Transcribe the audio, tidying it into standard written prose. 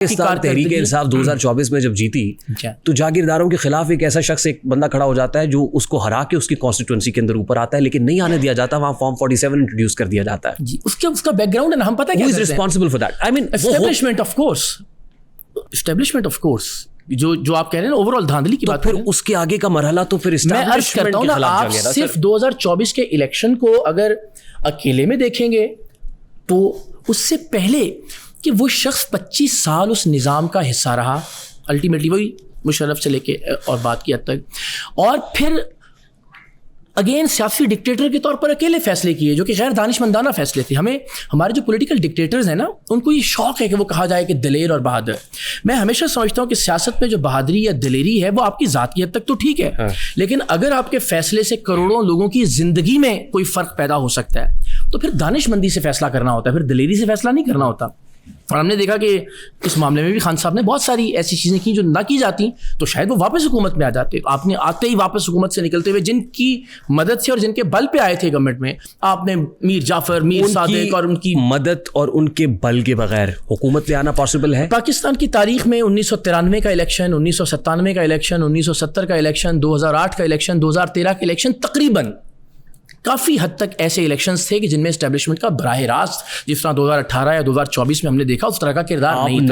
तहरीक इंसाफ 2024 में जब जीती तो जागीरदारों के खिलाफ एक ऐसा शख्स, एक बंदा खड़ा हो जाता है जो उसको हरा के उसकी कॉन्स्टिट्यूंसी के अंदर ऊपर आता है, लेकिन नहीं आने दिया जाता, वहां फॉर्म 47 इंट्रोड्यूस कर दिया जाता है। जी, उसका बैकग्राउंड है ना, हम पता है क्या है responsible for that. I mean establishment of course जो आप कह रहे हैं ना, ओवरऑल धांधली की बात, फिर उसके आगे का मरहला तो फिर मैं अर्ज करता हूं ना, आप सिर्फ 2024 के इलेक्शन को अगर अकेले में देखेंगे तो उससे पहले कि वो शख्स 25 साल उस निज़ाम का हिस्सा रहा, अल्टीमेटली वही मुशर्रफ से लेके और बात की हद तक, और फिर अगेन सियासी डिक्टेटर के तौर पर अकेले फैसले किए जो कि गैर दानिशमंदाना फैसले थे। हमें हमारे जो पॉलिटिकल डिक्टेटर्स हैं ना, उनको ये शौक है कि वो कहा जाए कि दिलेर और बहादुर। मैं हमेशा समझता हूँ कि सियासत में जो बहादुरी या दिलेरी है वो आपकी ज़ात की हद तक तो ठीक है, लेकिन अगर आपके फैसले से करोड़ों लोगों की ज़िंदगी में कोई फ़र्क पैदा हो सकता है तो फिर दानिशमंदी से फैसला करना होता है, फिर दिलेरी से फैसला नहीं करना होता। और हमने देखा कि इस मामले में भी खान साहब ने बहुत सारी ऐसी चीज़ें की जो ना की जाती तो शायद वो वापस हुकूमत में आ जाते। आपने आते ही वापस हुकूमत से निकलते हुए जिनकी मदद से और जिनके बल पे आए थे गवर्नमेंट में, आपने मीर जाफर, मीर सादिक और उनकी मदद और उनके बल के बगैर हुकूमत में आना पॉसिबल है? पाकिस्तान की तारीख में 1993 का इलेक्शन, 1997 का इलेक्शन, 1970 का इलेक्शन, 2008 का इलेक्शन, 2013 का इलेक्शन, तकरीबन काफ़ी हद तक ऐसे इलेक्शंस थे कि जिनमें एस्टेब्लिशमेंट का बराह रास्त, जिस तरह 2018 या 2024 में हमने देखा, उस तरह का किरदार नहीं था।